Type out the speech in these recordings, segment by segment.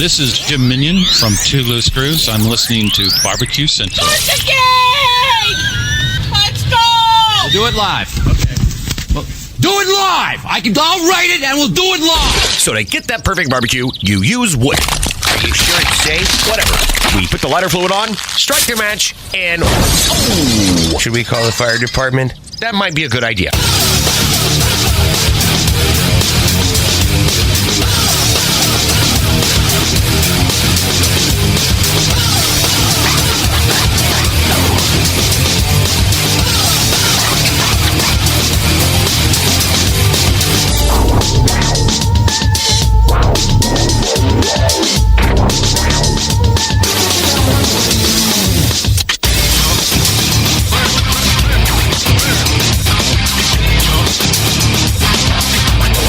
This is Jim Minion from Two Loose Screws. I'm listening to Barbecue Central. Let's go! We'll do it live. Okay. Well, do it live! I'll write it and we'll do it live! So to get that perfect barbecue, you use wood. Are you sure it's safe? Whatever. We put the lighter fluid on, strike your match, and... Oh! Should we call the fire department? That might be a good idea.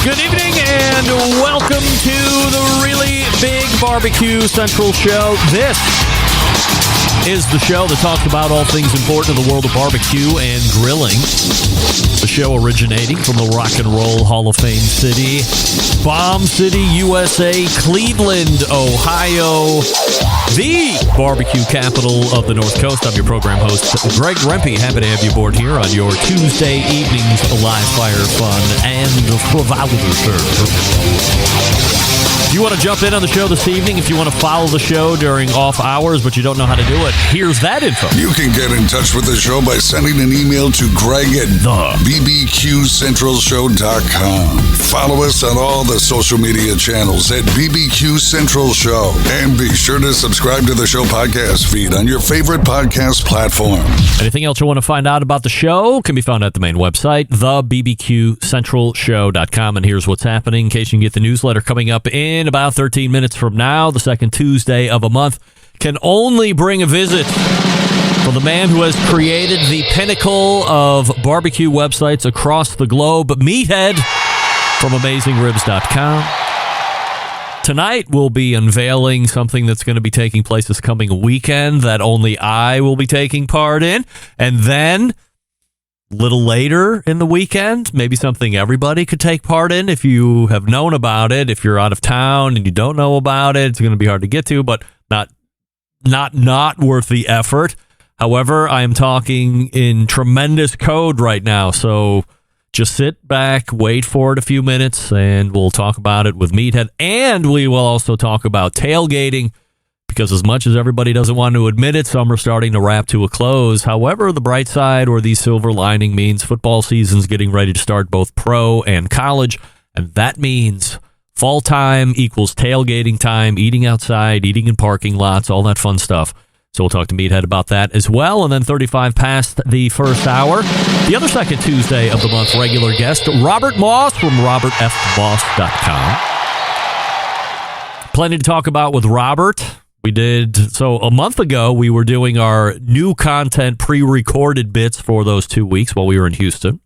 Good evening and welcome to the Really Big Barbecue Central Show. This is the show that talks about all things important in the world of barbecue and grilling. The show originating from the Rock and Roll Hall of Fame city, Bomb City, USA, Cleveland, Ohio, the barbecue capital of the North Coast. I'm your program host, Greg Rempe. Happy to have you aboard here on your Tuesday evening's live fire fun and frivolity. If you want to jump in on the show this evening, if you want to follow the show during off hours, but you don't know how to do it, here's that info. You can get in touch with the show by sending an email to Greg at bbqcentralshow.com. Follow us on all the social media channels at BBQ Central Show. And be sure to subscribe to the show podcast feed on your favorite podcast platform. Anything else you want to find out about the show can be found at the main website, thebbqcentralshow.com. And here's what's happening in case you can get the newsletter coming up in about 13 minutes from now. The second Tuesday of a month can only bring a visit from the man who has created the pinnacle of barbecue websites across the globe, Meathead from AmazingRibs.com. Tonight we'll be unveiling something that's going to be taking place this coming weekend that only I will be taking part in. And then a little later in the weekend, maybe something everybody could take part in if you have known about it. If you're out of town and you don't know about it, it's going to be hard to get to, but not worth the effort. However, I am talking in tremendous code right now, so just sit back, wait for it a few minutes, and we'll talk about it with Meathead. And we will also talk about tailgating, because as much as everybody doesn't want to admit it, some are starting to wrap to a close. However, the bright side or the silver lining means football season's getting ready to start, both pro and college, and that means fall time equals tailgating time, eating outside, eating in parking lots, all that fun stuff. So we'll talk to Meathead about that as well. And then 35 past the first hour, the other second Tuesday of the month, regular guest, Robert Moss from robertfmoss.com. Plenty to talk about with Robert. So a month ago, we were doing our new content pre-recorded bits for those 2 weeks while we were in Houston.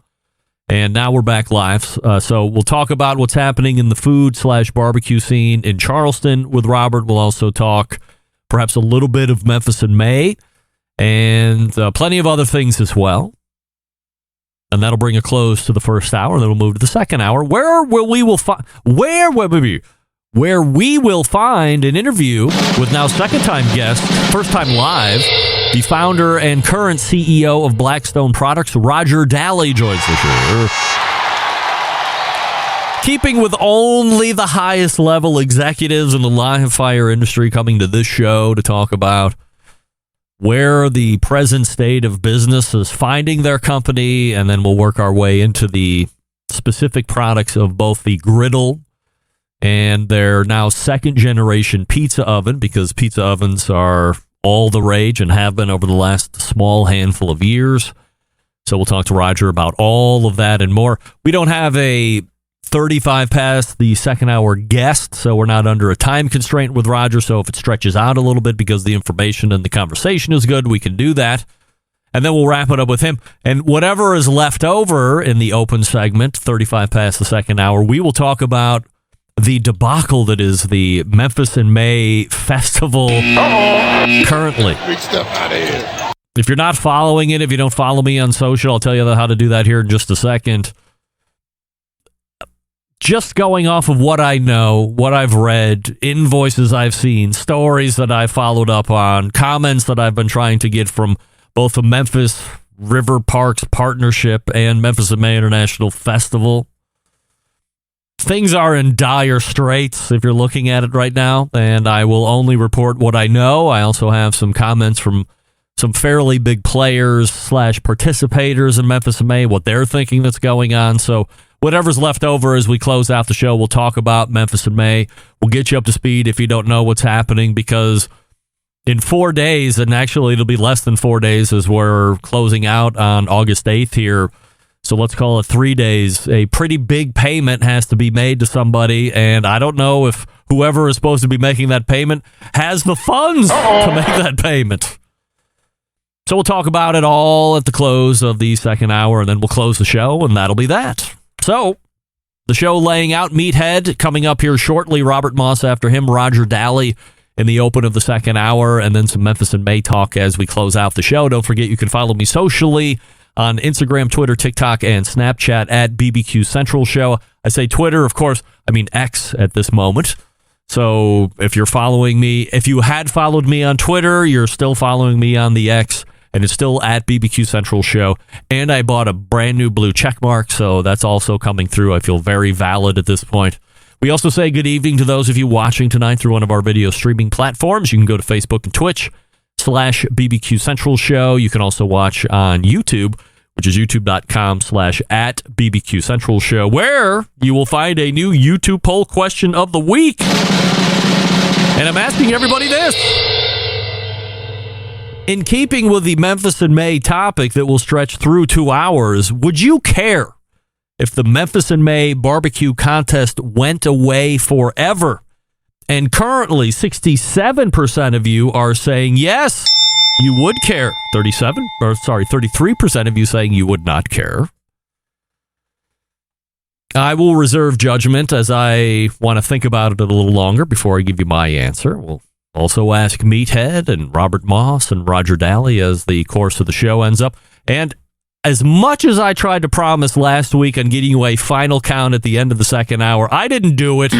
And now we're back live. So we'll talk about what's happening in the food/barbecue scene in Charleston with Robert. We'll also talk perhaps a little bit of Memphis in May and plenty of other things as well. And that'll bring a close to the first hour. Then we'll move to the second hour, where we will find an interview with now second-time guest, first-time live, the founder and current CEO of Blackstone Products, Roger Daly, joins the show. Keeping with only the highest level executives in the live fire industry coming to this show to talk about where the present state of business is finding their company, and then we'll work our way into the specific products of both the griddle and their now second-generation pizza oven, because pizza ovens are all the rage and have been over the last small handful of years. So we'll talk to Roger about all of that and more. We don't have a 35 past the second hour guest, so we're not under a time constraint with Roger. So if it stretches out a little bit because the information and the conversation is good, we can do that. And then we'll wrap it up with him. And whatever is left over in the open segment, 35 past the second hour, we will talk about the debacle that is the Memphis in May festival currently. Big stuff out of here. If you're not following it, if you don't follow me on social, I'll tell you how to do that here in just a second. just going off of what I know, what I've read, invoices I've seen, stories that I've followed up on, comments that I've been trying to get from both the Memphis River Parks Partnership and Memphis in May International Festival. Things are in dire straits if you're looking at it right now, and I will only report what I know. I also have some comments from some fairly big players / participators in Memphis in May, what they're thinking that's going on. So whatever's left over as we close out the show, we'll talk about Memphis in May. We'll get you up to speed if you don't know what's happening, because in 4 days, and actually it'll be less than 4 days as we're closing out on August 8th here, so let's call it 3 days, a pretty big payment has to be made to somebody, and I don't know if whoever is supposed to be making that payment has the funds to make that payment. So we'll talk about it all at the close of the second hour, and then we'll close the show, and that'll be that. So the show laying out, Meathead coming up here shortly, Robert Moss after him, Roger Daly in the open of the second hour, and then some Memphis in May talk as we close out the show. Don't forget you can follow me socially on Instagram, Twitter, TikTok, and Snapchat at BBQ Central Show. I say Twitter, of course, I mean X at this moment. So if you're following me, if you had followed me on Twitter, you're still following me on the X, and it's still at BBQ Central Show. And I bought a brand new blue check mark, so that's also coming through. I feel very valid at this point. We also say good evening to those of you watching tonight through one of our video streaming platforms. You can go to Facebook and Twitch /BBQ Central Show. You can also watch on YouTube, which is youtube.com/@BBQ Central Show, where you will find a new YouTube poll question of the week. And I'm asking everybody this. In keeping with the Memphis in May topic that will stretch through 2 hours, would you care if the Memphis in May barbecue contest went away forever? And currently, 67% of you are saying yes, you would care. 33% of you saying you would not care. I will reserve judgment as I want to think about it a little longer before I give you my answer. We'll also ask Meathead and Robert Moss and Roger Daly as the course of the show ends up. And as much as I tried to promise last week on getting you a final count at the end of the second hour, I didn't do it.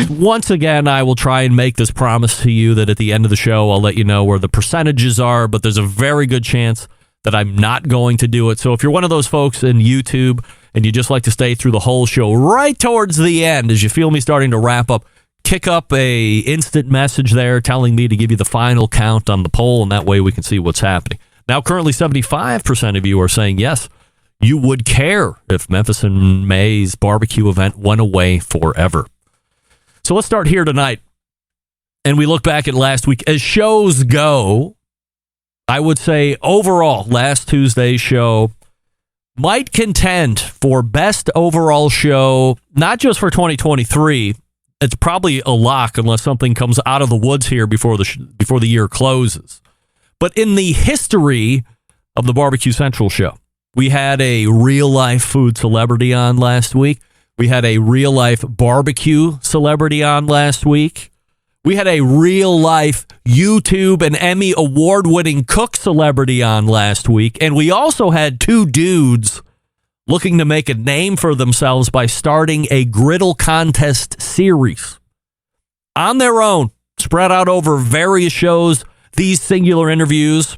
Once again, I will try and make this promise to you that at the end of the show, I'll let you know where the percentages are, but there's a very good chance that I'm not going to do it. So if you're one of those folks in YouTube and you just like to stay through the whole show right towards the end, as you feel me starting to wrap up, kick up a instant message there telling me to give you the final count on the poll, and that way we can see what's happening. Now, currently, 75% of you are saying, yes, you would care if Memphis in May's barbecue event went away forever. So let's start here tonight. And we look back at last week. As shows go, I would say overall, last Tuesday's show might contend for best overall show, not just for 2023. It's probably a lock unless something comes out of the woods here before the year closes. But in the history of the BBQ Central Show, we had a real-life food celebrity on last week. We had a real-life barbecue celebrity on last week. We had a real-life YouTube and Emmy award-winning cook celebrity on last week. And we also had two dudes looking to make a name for themselves by starting a griddle contest series. On their own, spread out over various shows. These singular interviews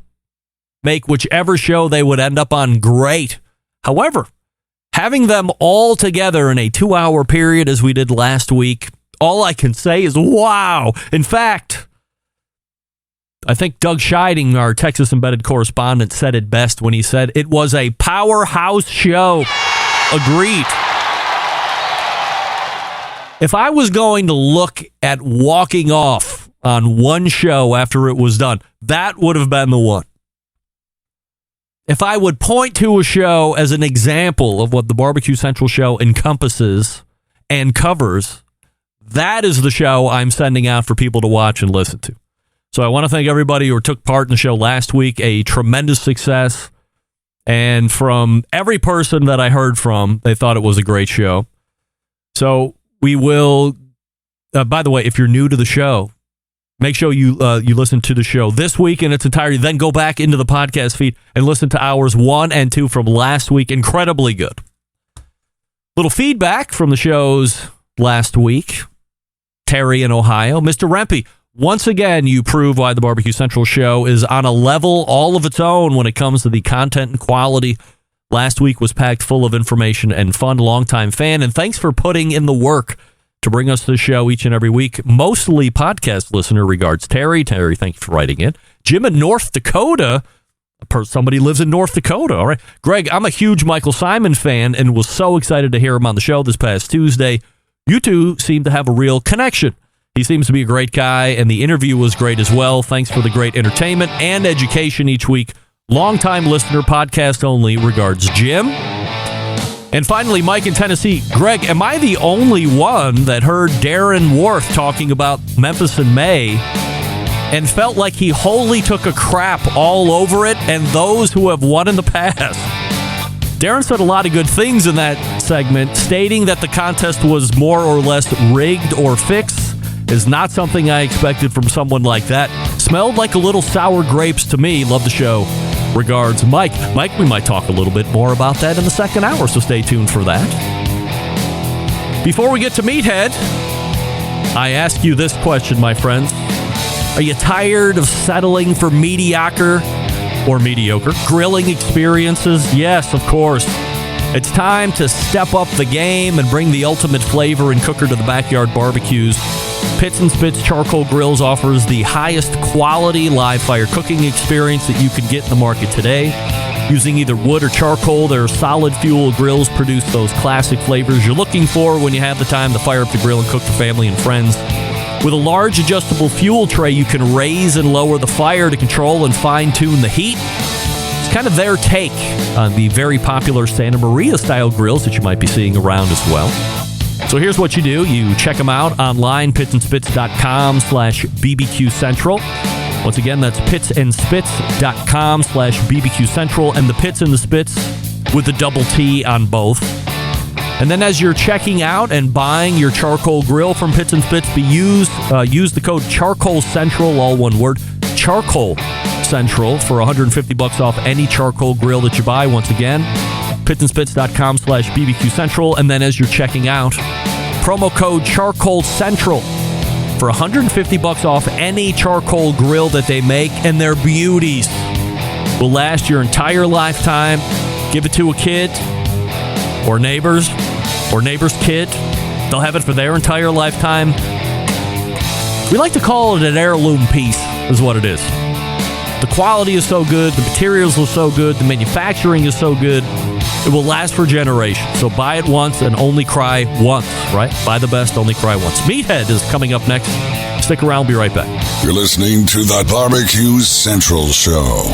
make whichever show they would end up on great. However, having them all together in a 2-hour period as we did last week, all I can say is wow. In fact, I think Doug Scheiding, our Texas embedded correspondent, said it best when he said it was a powerhouse show. Agreed. If I was going to look at walking off on one show after it was done, that would have been the one. If I would point to a show as an example of what the BBQ Central Show encompasses and covers, that is the show I'm sending out for people to watch and listen to. So I want to thank everybody who took part in the show last week. A tremendous success. And from every person that I heard from, they thought it was a great show. So we will, by the way, if you're new to the show, make sure you listen to the show this week in its entirety. Then go back into the podcast feed and listen to hours 1 and 2 from last week. Incredibly good. Little feedback from the shows last week. Terry in Ohio. Mr. Rempe, once again, you prove why the Barbecue Central show is on a level all of its own when it comes to the content and quality. Last week was packed full of information and fun. Longtime fan, and thanks for putting in the work to bring us the show each and every week. Mostly podcast listener. Regards, Terry. Terry, thank you for writing it. Jim in North Dakota. Somebody lives in North Dakota. All right. Greg, I'm a huge Michael Simon fan and was so excited to hear him on the show this past Tuesday. You two seem to have a real connection. He seems to be a great guy, and the interview was great as well. Thanks for the great entertainment and education each week. Longtime listener, podcast only. Regards, Jim. And finally, Mike in Tennessee. Greg, am I the only one that heard Darren Worth talking about Memphis in May and felt like he wholly took a crap all over it and those who have won in the past? Darren said a lot of good things in that segment, stating that the contest was more or less rigged or fixed is not something I expected from someone like that. Smelled like a little sour grapes to me. Love the show. Regards, Mike. Mike, we might talk a little bit more about that in the second hour, so stay tuned for that. Before we get to Meathead, I ask you this question, my friends. Are you tired of settling for mediocre grilling experiences? Yes, of course. It's time to step up the game and bring the ultimate flavor and cooker to the backyard barbecues. Pits and Spits Charcoal Grills offers the highest quality live fire cooking experience that you could get in the market today. Using either wood or charcoal, their solid fuel grills produce those classic flavors you're looking for when you have the time to fire up the grill and cook for family and friends. With a large adjustable fuel tray, you can raise and lower the fire to control and fine-tune the heat. It's kind of their take on the very popular Santa Maria-style grills that you might be seeing around as well. So here's what you do. You check them out online, pitsandspits.com/BBQ Central. Once again, that's pitsandspits.com/BBQ Central, and the Pits and the Spits with the double T on both. And then as you're checking out and buying your charcoal grill from Pits and Spits, use the code Charcoal Central, all one word, Charcoal Central, for $150 off any charcoal grill that you buy. Once again, pitsandspits.com/BBQ Central. And then as you're checking out, promo code Charcoal Central for $150 off any charcoal grill that they make, and their beauties will last your entire lifetime. Give it to a kid or neighbor's kid. They'll have it for their entire lifetime. We like to call it an heirloom piece, is what it is. The quality is so good, the materials are so good, the manufacturing is so good, it will last for generations. So buy it once and only cry once, right? Buy the best, only cry once. Meathead is coming up next. Stick around, we'll be right back. You're listening to the Barbecue Central Show.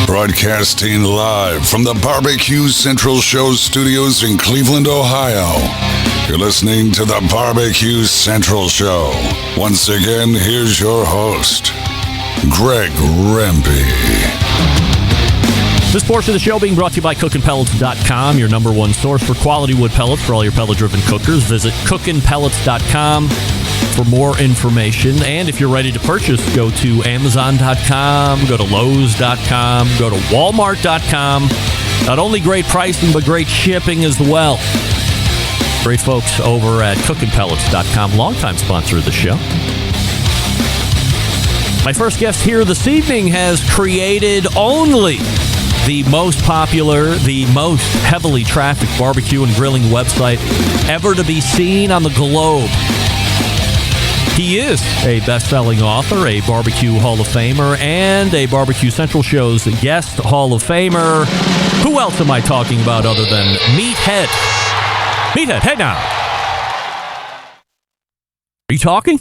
Broadcasting live from the Barbecue Central Show studios in Cleveland, Ohio. You're listening to the Barbecue Central Show. Once again, here's your host, Greg Rempe. This portion of the show being brought to you by cookinpellets.com, your number one source for quality wood pellets for all your pellet-driven cookers. Visit cookinpellets.com for more information. And if you're ready to purchase, go to Amazon.com, go to Lowe's.com, go to Walmart.com. Not only great pricing, but great shipping as well. Great folks over at cookinpellets.com, longtime sponsor of the show. My first guest here this evening has created only the most popular, the most heavily trafficked barbecue and grilling website ever to be seen on the globe. He is a best-selling author, a Barbecue Hall of Famer, and a Barbecue Central Show's guest Hall of Famer. Who else am I talking about other than Meathead? Meathead, hey now. Are you talking?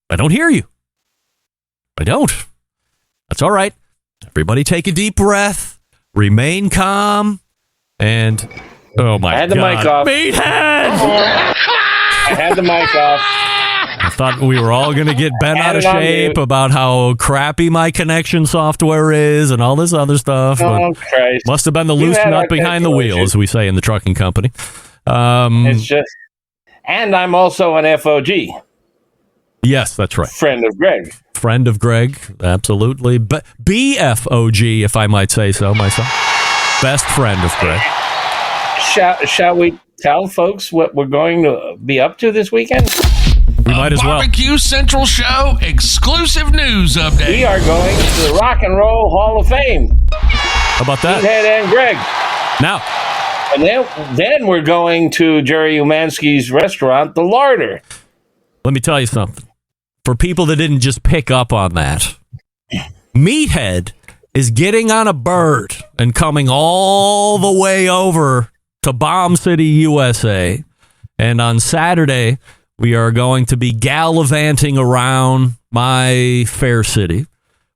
I don't hear you. I don't. That's all right. Everybody take a deep breath. Remain calm. And, oh my God. I had the mic off. Meathead! I had the mic off. I thought we were all going to get bent out of shape about how crappy my connection software is and all this other stuff. Oh, Christ. Must have been the loose nut behind the wheel, as we say in the trucking company. It's just, and I'm also an FOG. Yes, that's right. Friend of Greg. Friend of Greg, absolutely. But BFOG, if I might say so myself. Best friend of Greg. Shall we tell folks what we're going to be up to this weekend? We might as well. Barbecue Central Show exclusive news update. We are going to the Rock and Roll Hall of Fame. How about that? Meathead and Greg. Now, And then we're going to Jerry Umansky's restaurant, The Larder. let me tell you something. For people that didn't just pick up on that, Meathead is getting on a bird and coming all the way over to Bomb City, USA. And on Saturday, we are going to be gallivanting around my fair city,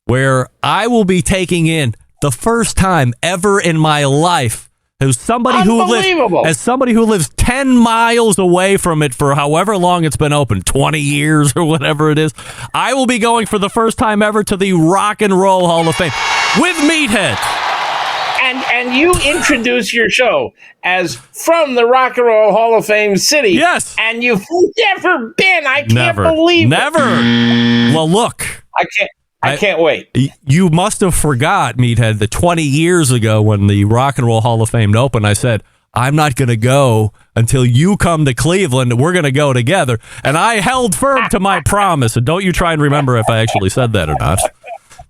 where I will be taking in the first time ever in my life as somebody who lives 10 miles away from it for however long it's been open, 20 years or whatever it is. I will be going for the first time ever to the Rock and Roll Hall of Fame with Meathead. And you introduce your show as from the Rock and Roll Hall of Fame city. Yes. And you've never been. I can't Never. believe it. Never. Well, look. I can't wait. You must have forgot, Meathead, that 20 years ago when the Rock and Roll Hall of Fame opened, I said, I'm not going to go until you come to Cleveland. We're going to go together. And I held firm to my promise. And don't you try and remember if I actually said that or not,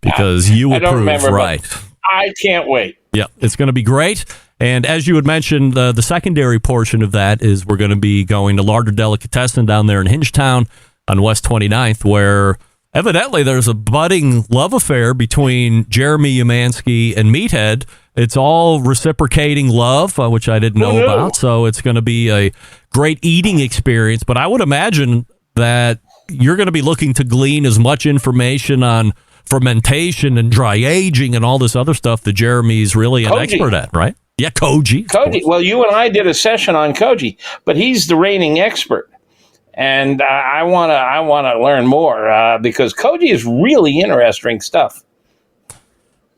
because you will prove right. I can't wait. Yeah, it's going to be great. And as you had mentioned, the secondary portion of that is we're going to be going to Larder Delicatessen down there in Hingetown on West 29th, where evidently there's a budding love affair between Jeremy Umansky and Meathead. It's all reciprocating love, which I didn't know about. So it's going to be a great eating experience. But I would imagine that you're going to be looking to glean as much information on fermentation and dry aging and all this other stuff that Jeremy's really an expert at, right? Yeah, Koji. Koji. Well, you and I did a session on Koji, but he's the reigning expert. And I want to learn more because Koji is really interesting stuff.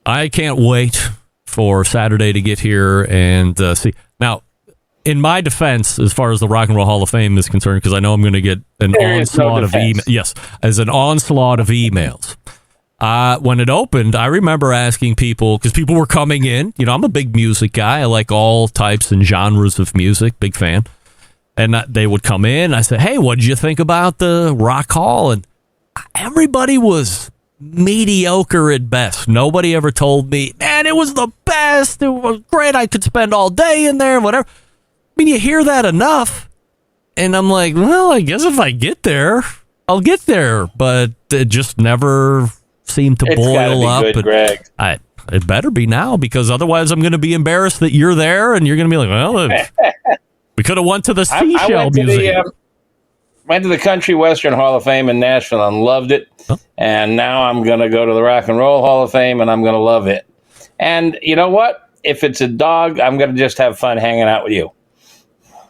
I can't wait for Saturday to get here and see. Now, in my defense, as far as the Rock and Roll Hall of Fame is concerned, because I know I'm going to get an onslaught of emails. Yes, as an onslaught of emails. When it opened, I remember asking people, because people were coming in. You know, I'm a big music guy. I like all types and genres of music. Big fan. And they would come in. I said, hey, what did you think about the Rock Hall? And everybody was mediocre at best. Nobody ever told me, man, it was the best. It was great. I could spend all day in there, whatever. I mean, you hear that enough. And I'm like, well, I guess if I get there, I'll get there. But it just never seemed to boil up. Good, Greg. It better be now, because otherwise I'm going to be embarrassed that you're there and you're going to be like, well, we could have went to the Seashell Museum. Went to the Country Western Hall of Fame in Nashville and loved it. Huh? And now I'm going to go to the Rock and Roll Hall of Fame and I'm going to love it. And you know what? If it's a dog, I'm going to just have fun hanging out with you.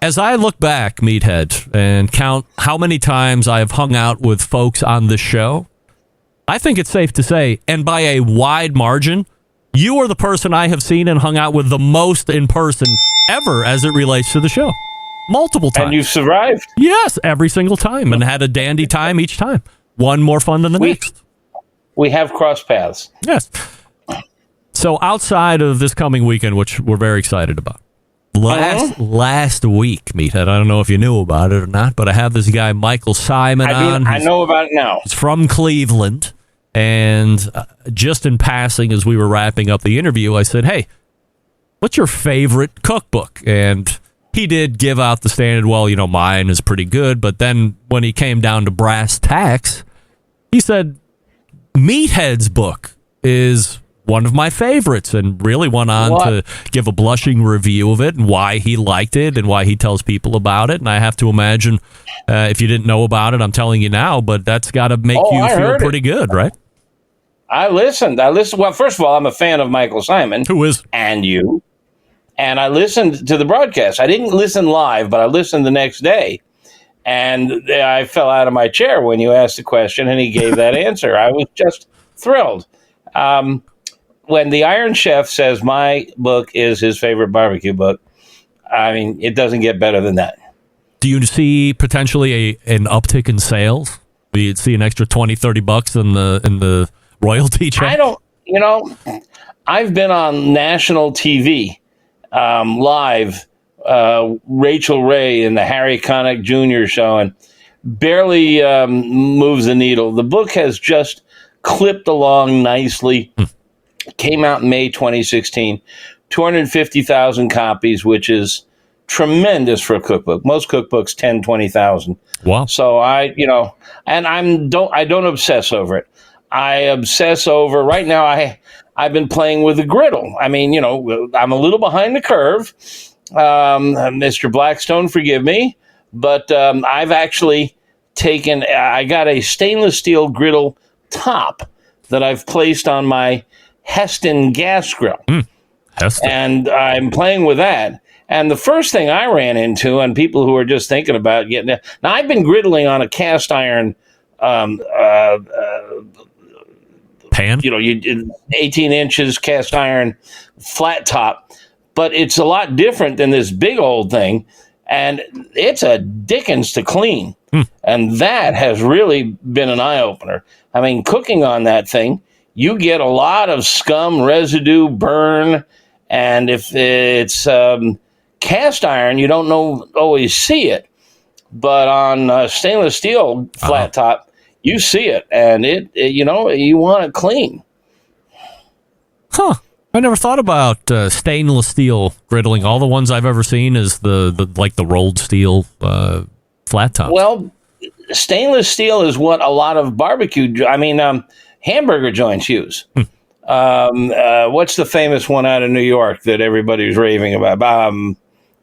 As I look back, Meathead, and count how many times I have hung out with folks on this show, I think it's safe to say, and by a wide margin, you are the person I have seen and hung out with the most in person ever as it relates to the show. Multiple times. And you've survived? Yes, every single time, and had a dandy time each time. One more fun than the next. We have crossed paths. Yes. So outside of this coming weekend, which we're very excited about, last week, Meathead, I don't know if you knew about it or not, but I have this guy, Michael Simon, on. I know about it now. He's from Cleveland. And just in passing, as we were wrapping up the interview, I said, hey, what's your favorite cookbook? And he did give out the standard, well, you know, mine is pretty good. But then when he came down to brass tacks, he said, Meathead's book is one of my favorites, and really went on to give a blushing review of it and why he liked it and why he tells people about it. And I have to imagine, if you didn't know about it, I'm telling you now, but that's got to make you feel pretty good, right? I listened. Well, first of all, I'm a fan of Michael Simon. Who is? And you. And I listened to the broadcast. I didn't listen live, but I listened the next day. And I fell out of my chair when you asked the question and he gave that answer. I was just thrilled. When the Iron Chef says my book is his favorite barbecue book, I mean, it doesn't get better than that. Do you see potentially an uptick in sales? Do you see an extra $20-$30 in the royalty check? I don't. I've been on national TV live. Rachel Ray and the Harry Connick Jr. show, and barely moves the needle. The book has just clipped along nicely. Came out in May 2016. 250,000 copies, which is tremendous for a cookbook. Most cookbooks 10, 20,000. Wow. So I don't obsess over it. I obsess over right now. I've been playing with a griddle. I mean, I'm a little behind the curve. Mr. Blackstone, forgive me, but I've actually I got a stainless steel griddle top that I've placed on my Heston gas grill. Heston. And I'm playing with that. And the first thing I ran into, and people who are just thinking about getting it, now I've been griddling on a cast iron pan, 18 inches cast iron flat top, but it's a lot different than this big old thing, and it's a dickens to clean. And that has really been an eye opener. I mean, cooking on that thing, you get a lot of scum, residue, burn, and if it's cast iron, you don't always see it. But on stainless steel flat top, you see it, and you want it clean. Huh. I never thought about stainless steel griddling. All the ones I've ever seen is the rolled steel flat top. Well, stainless steel is what a lot of hamburger joints use. What's the famous one out of New York that everybody's raving about?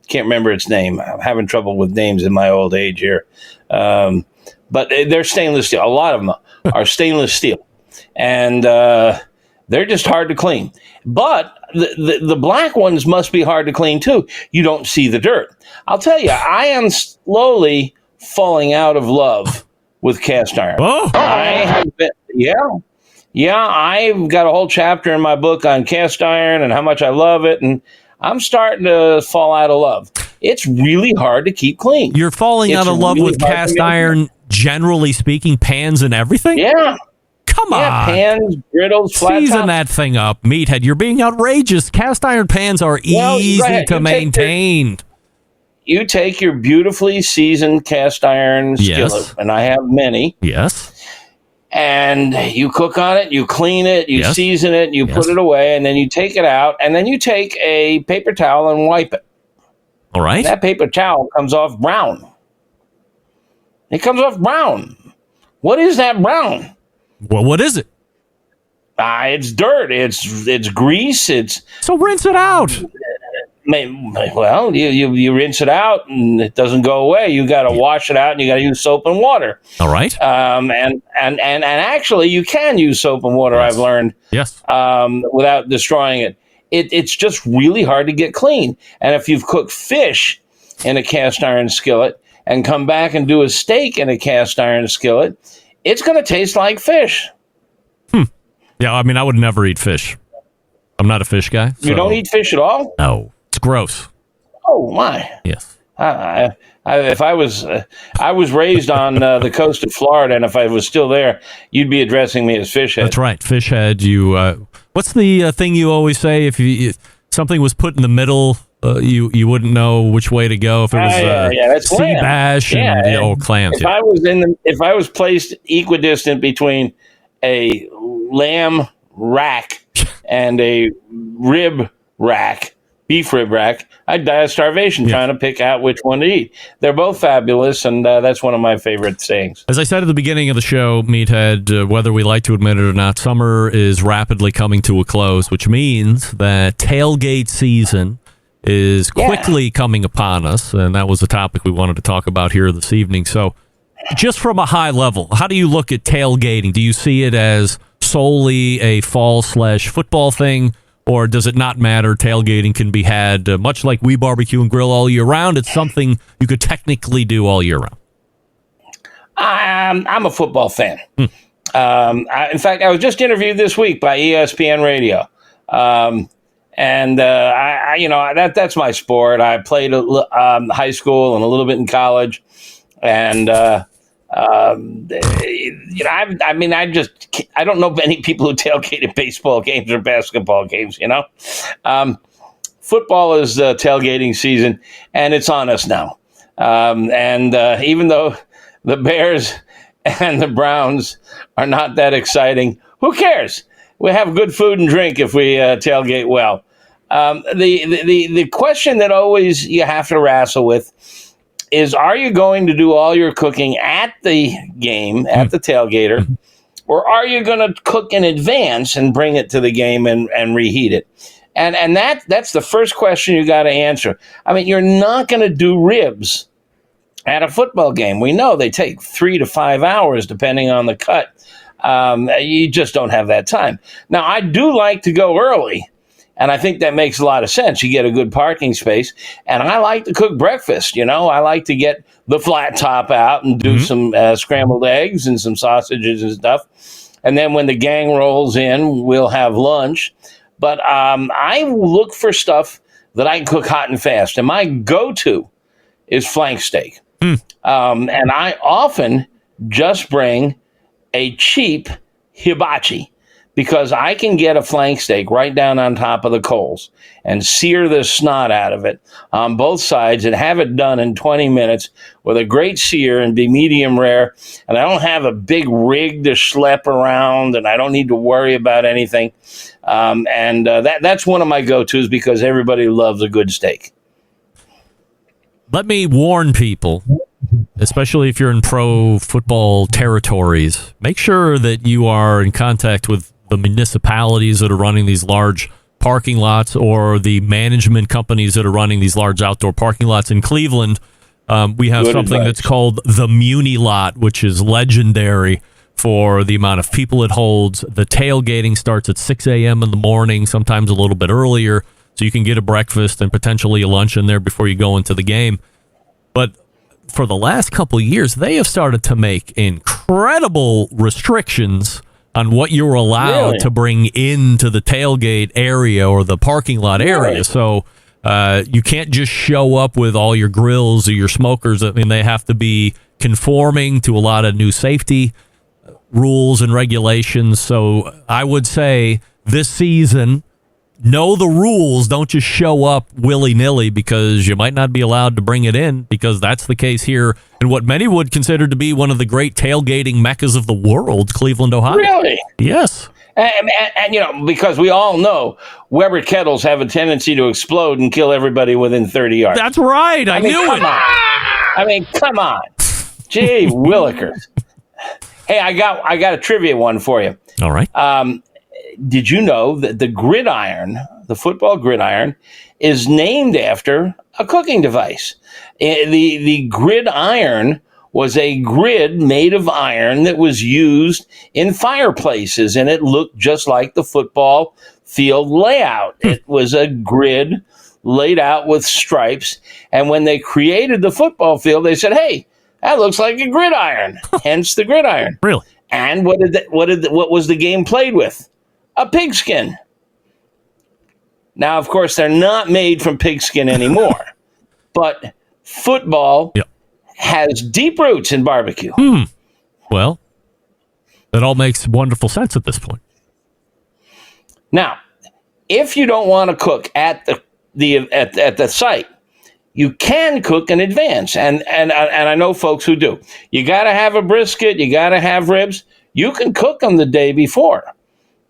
Can't remember its name. I'm having trouble with names in my old age here. But they're stainless steel. A lot of them are stainless steel. And they're just hard to clean. But the black ones must be hard to clean, too. You don't see the dirt. I'll tell you, I am slowly falling out of love with cast iron. Oh. I have been, I've got a whole chapter in my book on cast iron and how much I love it, and I'm starting to fall out of love. It's really hard to keep clean. You're falling out of love really with cast iron, generally speaking, pans and everything? Yeah. Come on. Pans, griddles, flat Season tops. that thing up. Meathead, you're being outrageous. Cast iron pans are easy to maintain. You take your beautifully seasoned cast iron skillet, and I have many. Yes. And you cook on it, you clean it, you season it, you put it away, and then you take it out, and then you take a paper towel and wipe it. All right. And that paper towel comes off brown. It comes off brown. What is that brown? Well, what is it? It's dirt. It's grease. So rinse it out. Well, you rinse it out and it doesn't go away. You got to wash it out and you got to use soap and water. All right. And actually you can use soap and water. Yes. I've learned. Yes. Without destroying it. It's just really hard to get clean. And if you've cooked fish in a cast iron skillet and come back and do a steak in a cast iron skillet, it's going to taste like fish. Yeah, I mean, I would never eat fish. I'm not a fish guy. You don't eat fish at all? No, it's gross. Oh my! Yes. If I was raised on the coast of Florida, and if I was still there, you'd be addressing me as fish head. That's right, fish head. You. What's the thing you always say? If something was put in the middle, you wouldn't know which way to go. If it was that's sea clam. bash and clams. If I was placed equidistant between a lamb rack and a beef rib rack, I'd die of starvation trying to pick out which one to eat. They're both fabulous, and that's one of my favorite sayings. As I said at the beginning of the show, Meathead, whether we like to admit it or not, summer is rapidly coming to a close, which means that tailgate season is quickly coming upon us, and that was a topic we wanted to talk about here this evening. So just from a high level, how do you look at tailgating? Do you see it as solely a fall/football thing, or does it not matter? Tailgating can be had much like we barbecue and grill all year round. It's something you could technically do all year round. I'm a football fan. In fact, I was just interviewed this week by ESPN Radio. And that's my sport. I played high school and a little bit in college, and I don't know many people who tailgate at baseball games or basketball games. Football is tailgating season, and it's on us now. Even though the Bears and the Browns are not that exciting, who cares? We have good food and drink if we tailgate well. The question that always you have to wrestle with is, are you going to do all your cooking at the game, at the tailgater, or are you going to cook in advance and bring it to the game and reheat it? And that's the first question you got to answer. I mean, you're not going to do ribs at a football game. We know they take 3 to 5 hours depending on the cut. You just don't have that time. Now, I do like to go early, and I think that makes a lot of sense. You get a good parking space, and I like to cook breakfast. I like to get the flat top out and do some scrambled eggs and some sausages and stuff. And then when the gang rolls in, we'll have lunch. But I look for stuff that I can cook hot and fast. And my go-to is flank steak. And I often just bring a cheap hibachi, because I can get a flank steak right down on top of the coals and sear the snot out of it on both sides and have it done in 20 minutes with a great sear and be medium rare. And I don't have a big rig to schlep around, and I don't need to worry about anything. That's one of my go-tos, because everybody loves a good steak. Let me warn people, especially if you're in pro football territories, make sure that you are in contact with the municipalities that are running these large parking lots, or the management companies that are running these large outdoor parking lots. In Cleveland, we have something that's called the Muni Lot, which is legendary for the amount of people it holds. The tailgating starts at 6 a.m. in the morning, sometimes a little bit earlier, so you can get a breakfast and potentially a lunch in there before you go into the game. But for the last couple of years, they have started to make incredible restrictions on what you're allowed to bring into the tailgate area or the parking lot area. So you can't just show up with all your grills or your smokers. I mean, they have to be conforming to a lot of new safety rules and regulations. So I would say this season, know the rules. Don't just show up willy-nilly, because you might not be allowed to bring it in, because that's the case here in what many would consider to be one of the great tailgating meccas of the world, Cleveland, Ohio. Really? Yes. And because we all know Weber kettles have a tendency to explode and kill everybody within 30 yards. That's right. I knew it. I mean, come on. Gee, willikers. Hey, I got a trivia one for you. All right. Did you know that the gridiron, the football gridiron, is named after a cooking device? The gridiron was a grid made of iron that was used in fireplaces, and it looked just like the football field layout. It was a grid laid out with stripes, and when they created the football field, they said, "Hey, that looks like a gridiron," hence the gridiron. Really? And what was the game played with? A pigskin. Now, of course, they're not made from pigskin anymore, but football has deep roots in barbecue. Well, that all makes wonderful sense at this point. Now, if you don't want to cook at the site, you can cook in advance, and I know folks who do. You got to have a brisket, you got to have ribs. You can cook them the day before.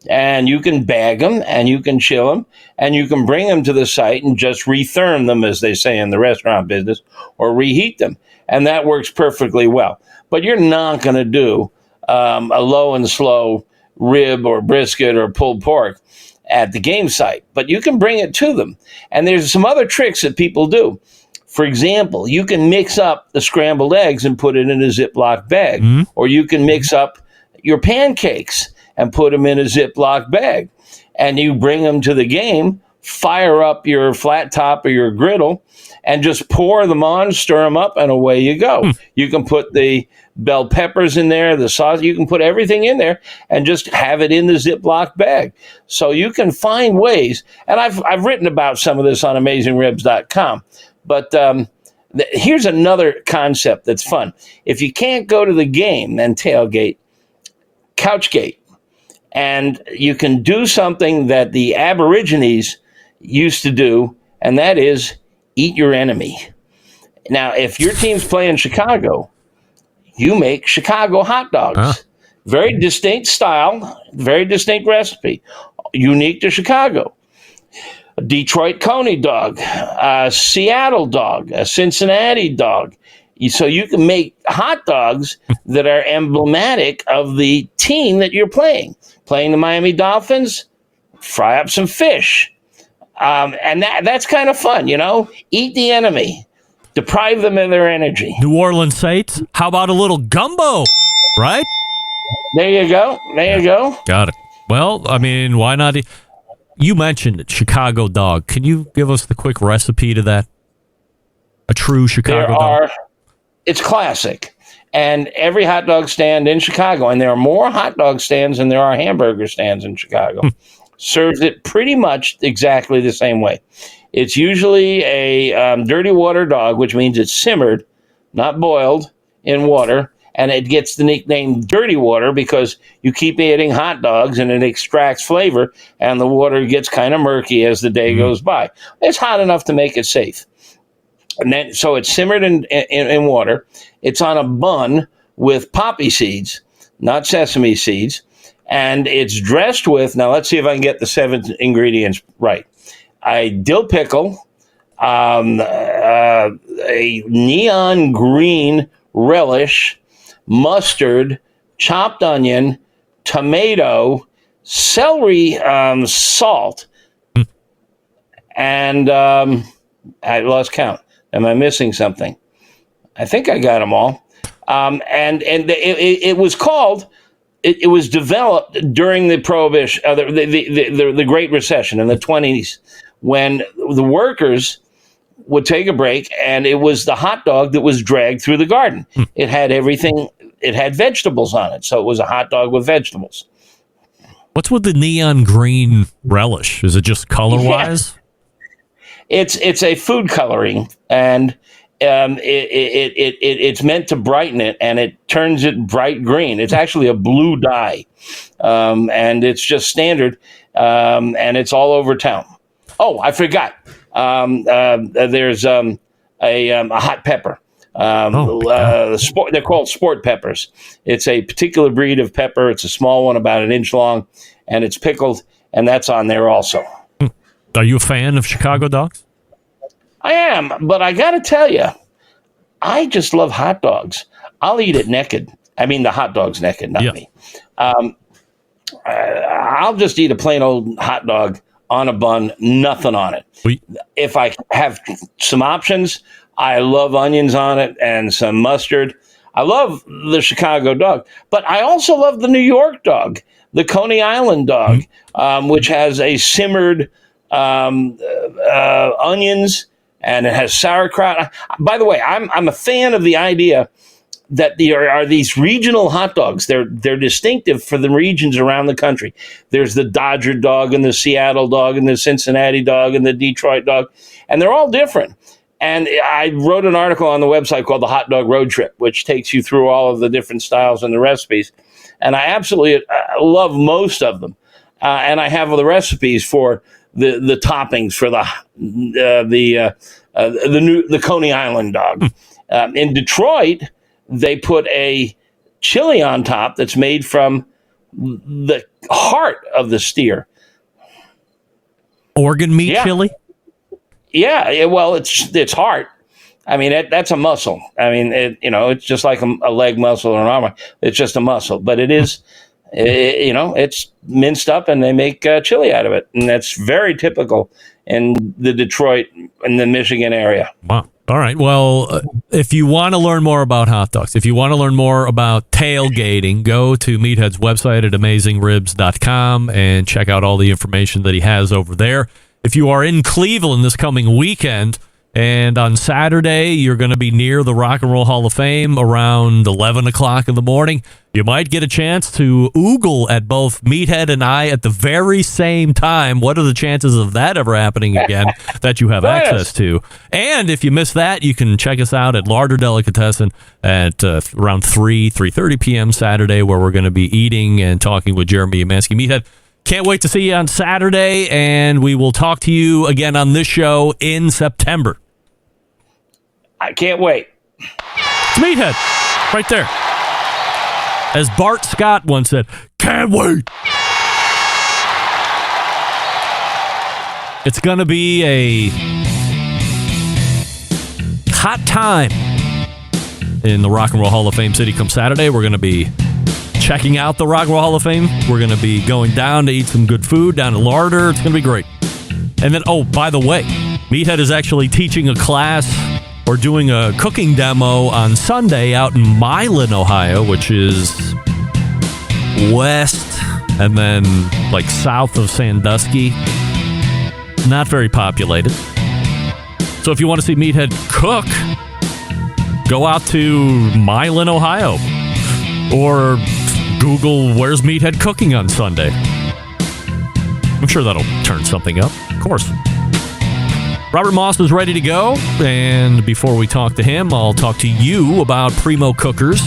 And you can bag them, and you can chill them, and you can bring them to the site and just retherm them, as they say in the restaurant business, or reheat them. And that works perfectly well. But you're not going to do a low and slow rib or brisket or pulled pork at the game site. But you can bring it to them. And there's some other tricks that people do. For example, you can mix up the scrambled eggs and put it in a Ziploc bag. Or you can mix up your pancakes and put them in a Ziploc bag. And you bring them to the game fire up your flat top or your griddle and just pour them on, stir them up, and away you go. You can put the bell peppers in there, the sauce, you can put everything in there and just have it in the Ziploc bag. So you can find ways, and I've written about some of this on AmazingRibs.com, but here's another concept that's fun. If you can't go to the game and tailgate, couchgate. And you can do something that the Aborigines used to do, and that is eat your enemy. Now, if your team's playing Chicago, you make Chicago hot dogs. Very distinct style, very distinct recipe, unique to Chicago. A Detroit Coney dog, a Seattle dog, a Cincinnati dog. So you can make hot dogs that are emblematic of the team that you're playing. Playing the Miami Dolphins, fry up some fish. And that's kind of fun, Eat the enemy. Deprive them of their energy. New Orleans Saints, how about a little gumbo, right? There you go. Got it. Well, I mean, why not? You mentioned it, Chicago dog. Can you give us the quick recipe to that? A true Chicago dog? It's classic. And every hot dog stand in Chicago, and there are more hot dog stands than there are hamburger stands in Chicago, serves it pretty much exactly the same way. It's usually a dirty water dog, which means it's simmered, not boiled, in water. And it gets the nickname dirty water because you keep eating hot dogs and it extracts flavor, and the water gets kind of murky as the day goes by. It's hot enough to make it safe. And then, so it's simmered in water. It's on a bun with poppy seeds, not sesame seeds. And it's dressed with, now let's see if I can get the 7 ingredients right. A dill pickle, a neon green relish, mustard, chopped onion, tomato, celery, salt, and I lost count. Am I missing something? I think I got them all. And it was called. It was developed during the Prohibition, the Great Recession in the 1920s, when the workers would take a break, and it was the hot dog that was dragged through the garden. It had everything. It had vegetables on it, so it was a hot dog with vegetables. What's with the neon green relish? Is it just color-wise? Yeah. It's a food coloring, and it's meant to brighten it, and it turns it bright green. It's actually a blue dye, and it's just standard, and it's all over town. Oh, I forgot. There's a hot pepper. They're called sport peppers. It's a particular breed of pepper. It's a small one, about an inch long, and it's pickled, and that's on there also. Are you a fan of Chicago dogs? I am, but I got to tell you, I just love hot dogs. I'll eat it naked. I mean, the hot dog's naked, not me. I'll just eat a plain old hot dog on a bun, nothing on it. If I have some options, I love onions on it and some mustard. I love the Chicago dog, but I also love the New York dog, the Coney Island dog, which has a simmered onions, and it has sauerkraut. By the way, I'm a fan of the idea that there are these regional hot dogs. They're distinctive for the regions around the country. There's the Dodger dog and the Seattle dog and the Cincinnati dog and the Detroit dog, and they're all different. And I wrote an article on the website called The Hot Dog Road Trip, which takes you through all of the different styles and the recipes. And I absolutely love most of them. And I have the recipes for the toppings for the Coney Island dog. In Detroit, they put a chili on top that's made from the heart of the steer. Organ meat chili? Yeah, well, it's heart. I mean, that's a muscle. I mean, it's just like a leg muscle or an arm. It's just a muscle, but it is, it's minced up and they make chili out of it, and that's very typical in the Detroit and the Michigan area. Wow. All right. Well, if you want to learn more about hot dogs, if you want to learn more about tailgating, go to Meathead's website at AmazingRibs.com and check out all the information that he has over there. if you are in Cleveland this coming weekend, and on Saturday you're going to be near the Rock and Roll Hall of Fame around 11 o'clock in the morning, you might get a chance to oogle at both Meathead and I at the very same time. What are the chances of that ever happening again that you have access to? And if you miss that, you can check us out at Larder Delicatessen at around 3:30 p.m. Saturday, where we're going to be eating and talking with Jeremy Umansky. Meathead, can't wait to see you on Saturday, and we will talk to you again on this show in September. I can't wait. It's Meathead, right there. As Bart Scott once said, can't wait. It's going to be a hot time in the Rock and Roll Hall of Fame city come Saturday. We're going to be checking out the Rock and Roll Hall of Fame. We're going to be going down to eat some good food down at Larder. It's going to be great. And then, oh, by the way, Meathead is actually teaching a class or doing a cooking demo on Sunday out in Milan, Ohio, which is west and then like south of Sandusky. Not very populated. So if you want to see Meathead cook, go out to Milan, Ohio, or Google where's Meathead cooking on Sunday. I'm sure that'll turn something up, of course. Robert Moss is ready to go, and before we talk to him, I'll talk to you about Primo cookers.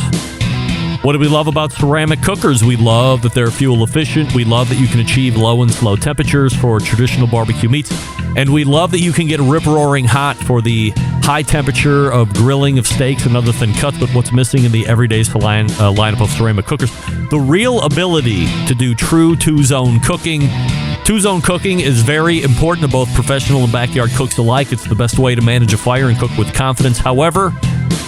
What do we love about ceramic cookers? We love that they're fuel efficient. We love that you can achieve low and slow temperatures for traditional barbecue meats. And we love that you can get rip-roaring hot for the high temperature of grilling of steaks and other thin cuts. But what's missing in the everyday lineup of ceramic cookers? The real ability to do true two-zone cooking. Two-zone cooking is very important to both professional and backyard cooks alike. It's the best way to manage a fire and cook with confidence. However,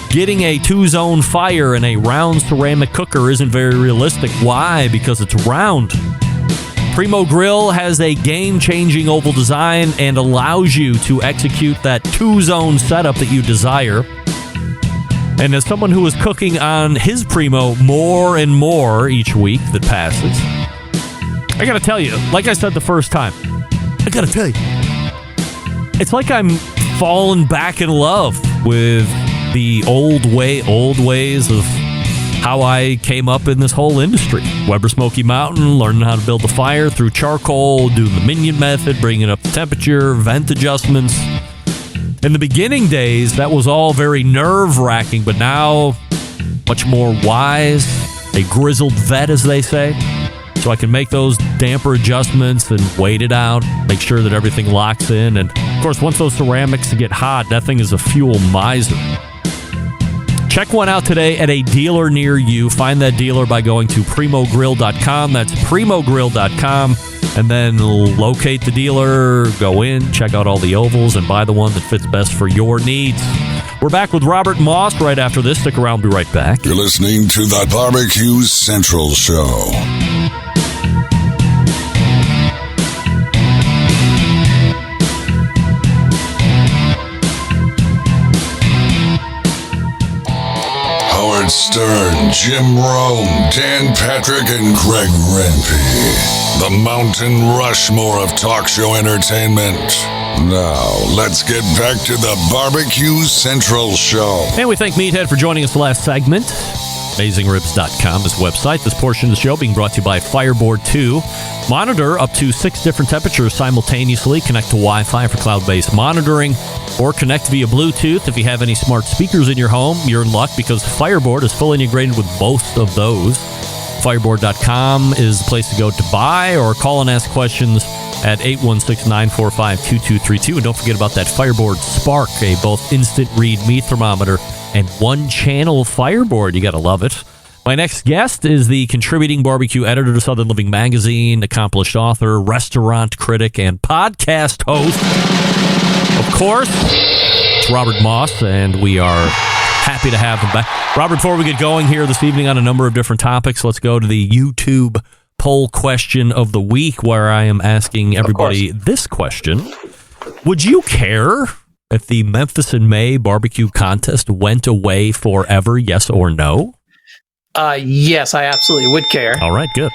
getting a two-zone fire in a round ceramic cooker isn't very realistic. Why? Because it's round. Primo Grill has a game-changing oval design and allows you to execute that two-zone setup that you desire. And as someone who is cooking on his Primo more and more each week that passes, I gotta tell you, like I said the first time, I gotta tell you, it's like I'm falling back in love with the old ways of how I came up in this whole industry. Weber Smoky Mountain, learning how to build the fire through charcoal, doing the minion method, bringing up the temperature, vent adjustments. In the beginning days, that was all very nerve-wracking, but now much more wise, a grizzled vet, as they say. So I can make those damper adjustments and wait it out, make sure that everything locks in. And, of course, once those ceramics get hot, that thing is a fuel miser. Check one out today at a dealer near you. Find that dealer by going to primogrill.com. That's primogrill.com. And then locate the dealer, go in, check out all the ovals, and buy the one that fits best for your needs. We're back with Robert Moss right after this. Stick around. We'll be right back. You're listening to the Barbecue Central Show. Howard Stern, Jim Rome, Dan Patrick, and Greg Rempe. The Mountain Rushmore of talk show entertainment. Now, let's get back to the Barbecue Central Show. And we thank Meathead for joining us the last segment. AmazingRibs.com is the website. This portion of the show being brought to you by Fireboard 2. Monitor up to 6 different temperatures simultaneously. Connect to Wi-Fi for cloud-based monitoring, or connect via Bluetooth. If you have any smart speakers in your home, you're in luck because Fireboard is fully integrated with both of those. Fireboard.com is the place to go to buy, or call and ask questions at 816-945-2232. And don't forget about that Fireboard Spark, a both instant read meat thermometer and one-channel Fireboard. You got to love it. My next guest is the contributing barbecue editor to Southern Living Magazine, accomplished author, restaurant critic, and podcast host. Of course, it's Robert Moss, and we are happy to have him back. Robert, before we get going here this evening on a number of different topics, let's go to the YouTube poll question of the week, where I am asking everybody this question. Would you care if the Memphis in May barbecue contest went away forever, yes or no? Yes, I absolutely would care. All right, good.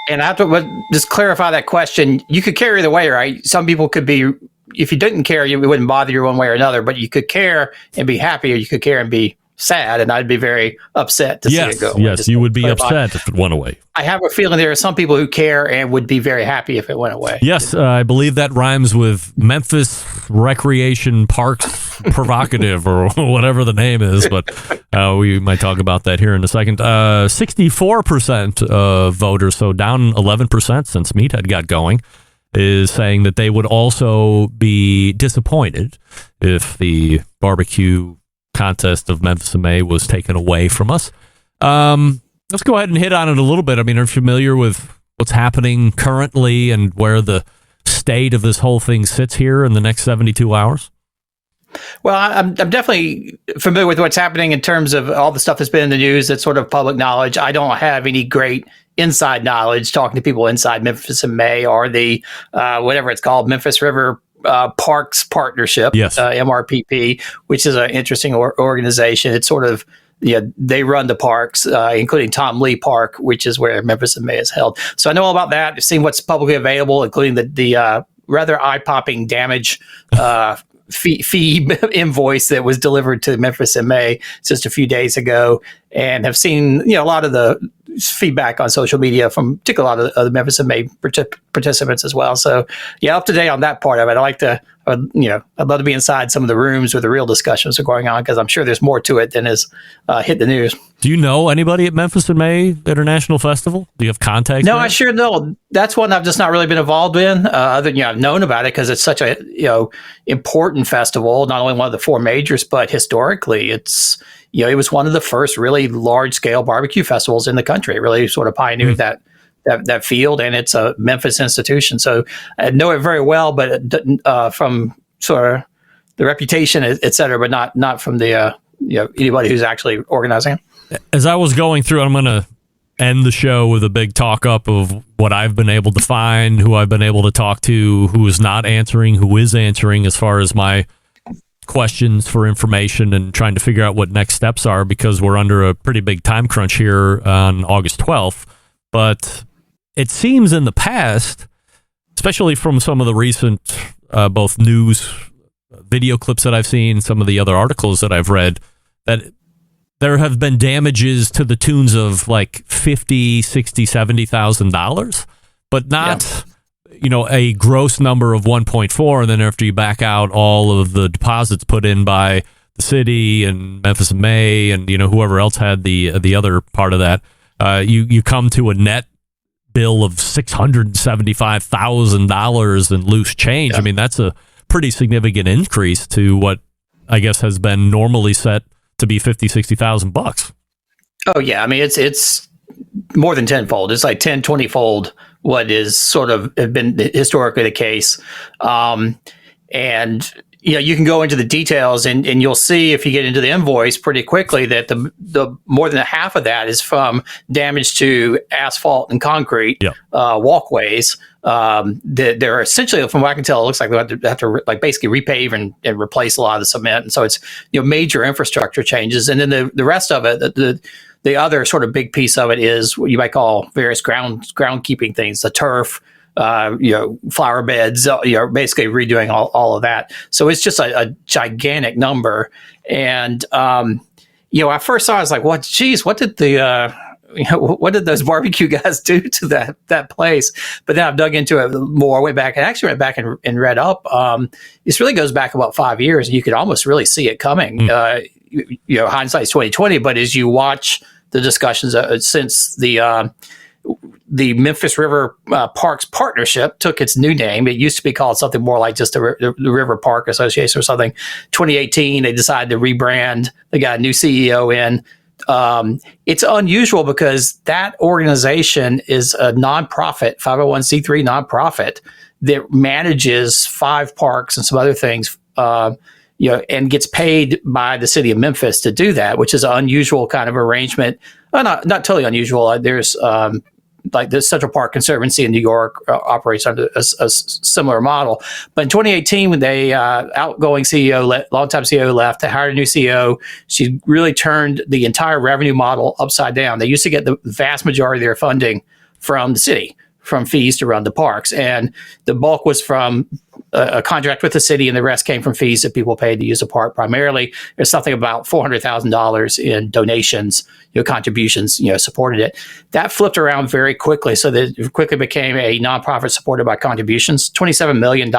And I have to just clarify that question. You could care either way, right? Some people could be, if you didn't care, it wouldn't bother you one way or another, but you could care and be happy, or you could care and be sad, and I'd be very upset to see it go. Yes, you would be upset if it went away. I have a feeling there are some people who care and would be very happy if it went away. Yes, I believe that rhymes with Memphis Recreation Parks Provocative or whatever the name is, but we might talk about that here in a second. 64% of voters, so down 11% since Meathead got going, is saying that they would also be disappointed if the barbecue contest of Memphis in May was taken away from us. Let's go ahead and hit on it a little bit. I mean, are you familiar with what's happening currently and where the state of this whole thing sits here in the next 72 hours? Well, I'm definitely familiar with what's happening in terms of all the stuff that's been in the news. That's sort of public knowledge. I don't have any great inside knowledge talking to people inside Memphis in May or the whatever it's called, Memphis River Parks Partnership, yes. MRPP, which is an interesting organization. It's sort of, they run the parks, including Tom Lee Park, which is where Memphis in May is held. So I know all about that. I've seen what's publicly available, including the rather eye-popping damage fee invoice that was delivered to Memphis in May just a few days ago, and have seen a lot of the feedback on social media from particularly a lot of the Memphis in May participants as well. So up to date on that part of it. I'd love to be inside some of the rooms where the real discussions are going on, because I'm sure there's more to it than is hit the news. Do you know anybody at Memphis in May International Festival? Do you have contacts? No, there? I sure don't. That's one I've just not really been involved in. Other than I've known about it because it's such a important festival. Not only one of the four majors, but historically, it's it was one of the first really large scale barbecue festivals in the country. It really sort of pioneered that field, and it's a Memphis institution. So I know it very well, but from sort of the reputation, et cetera, but not from the anybody who's actually organizing it. As I was going through, I'm going to end the show with a big talk up of what I've been able to find, who I've been able to talk to, who is not answering, who is answering, as far as my questions for information and trying to figure out what next steps are, because we're under a pretty big time crunch here on August 12th. But it seems in the past, especially from some of the recent both news video clips that I've seen, some of the other articles that I've read, that there have been damages to the tunes of like $50,000, $60,000, $70,000, but not a gross number of 1.4. And then after you back out all of the deposits put in by the city and Memphis in May and whoever else had the other part of that, you come to a net bill of $675,000 in loose change. I mean, that's a pretty significant increase to what I guess has been normally set to be $50,000-$60,000. Oh yeah, I mean it's more than tenfold. It's like 10-20 fold what is sort of been historically the case. And you can go into the details and you'll see, if you get into the invoice pretty quickly, that the more than half of that is from damage to asphalt and concrete walkways. They're essentially, from what I can tell, it looks like they have to like basically repave and replace a lot of the cement. And so it's major infrastructure changes. And then the rest of it, the other sort of big piece of it is what you might call various groundkeeping things, the turf, flower beds, basically redoing all of that. So it's just a gigantic number. And, I first saw it, I was like, what did what did those barbecue guys do to that place? But then I've dug into it more, went back and read up. This really goes back about 5 years, and you could almost really see it coming. Hindsight's 20/20, but as you watch the discussions since the Memphis River Parks Partnership took its new name. It used to be called something more like just the River Park Association or something. 2018, they decided to rebrand. They got a new CEO in. It's unusual because that organization is a nonprofit, 501c3 nonprofit that manages 5 parks and some other things, and gets paid by the city of Memphis to do that, which is an unusual kind of arrangement. Not totally unusual. There's like the Central Park Conservancy in New York operates under a similar model. But in 2018, when they outgoing CEO, longtime CEO left, they hired a new CEO. She really turned the entire revenue model upside down. They used to get the vast majority of their funding from the city, from fees to run the parks. And the bulk was from a contract with the city, and the rest came from fees that people paid to use the park primarily. There's something about $400,000 in donations, contributions, supported it. That flipped around very quickly, so that it quickly became a nonprofit supported by contributions. $27 million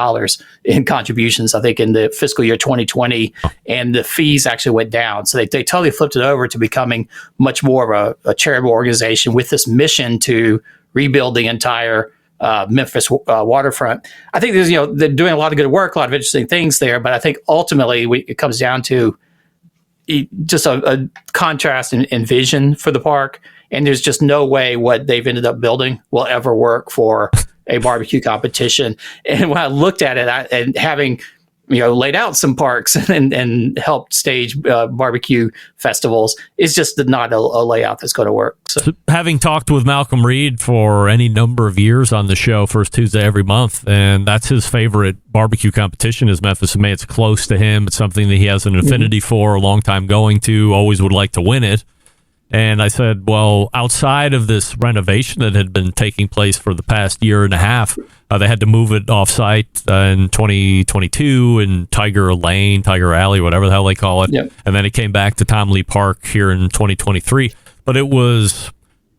in contributions, I think, in the fiscal year 2020, and the fees actually went down. So they totally flipped it over to becoming much more of a charitable organization with this mission to rebuild the entire Memphis waterfront. I think they're doing a lot of good work, a lot of interesting things there, but I think ultimately it comes down to just a contrast in vision for the park, and there's just no way what they've ended up building will ever work for a barbecue competition. And when I looked at it, and having laid out some parks and helped stage barbecue festivals, is just not a layout that's going to work. So, having talked with Malcolm Reed for any number of years on the show, first Tuesday every month, and that's his favorite barbecue competition is Memphis in May. It's close to him. It's something that he has an affinity for, a long time going to, always would like to win it. And I said, well, outside of this renovation that had been taking place for the past year and a half, they had to move it off-site in 2022 in Tiger Alley, whatever the hell they call it. Yep. And then it came back to Tom Lee Park here in 2023. But it was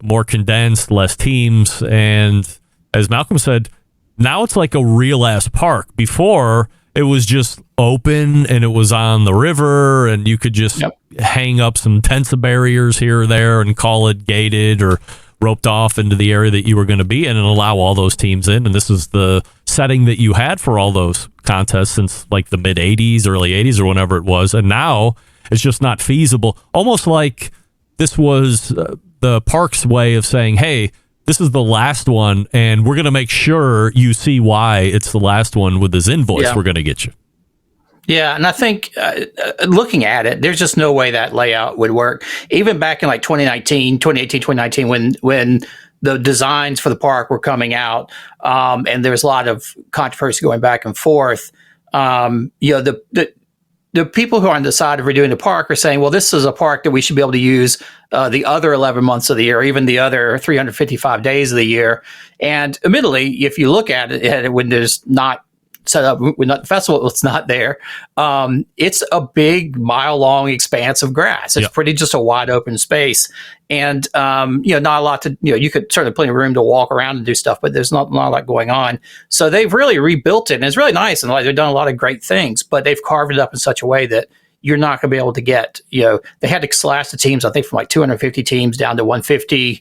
more condensed, less teams. And as Malcolm said, now it's like a real-ass park. Before, it was just open and it was on the river, and you could just hang up some tents of barriers here or there and call it gated or roped off into the area that you were going to be in and allow all those teams in. And this is the setting that you had for all those contests since like the mid 80s, early 80s or whenever it was. And now it's just not feasible. Almost like this was the park's way of saying, hey, this is the last one, and we're going to make sure you see why it's the last one with this invoice we're going to get you. Yeah, and I think looking at it, there's just no way that layout would work. Even back in like 2018, 2019, when the designs for the park were coming out, and there was a lot of controversy going back and forth, the people who are on the side of redoing the park are saying, well, this is a park that we should be able to use the other 11 months of the year, even the other 355 days of the year. And admittedly, if you look at it when there's not set up, when the festival it's not there, it's a big mile-long expanse of grass. It's pretty just a wide open space. And, not a lot to, you could certainly plenty of room to walk around and do stuff, but there's not a lot going on. So they've really rebuilt it, and it's really nice. And they've done a lot of great things, but they've carved it up in such a way that you're not going to be able to get, they had to slash the teams, I think, from like 250 teams down to 150.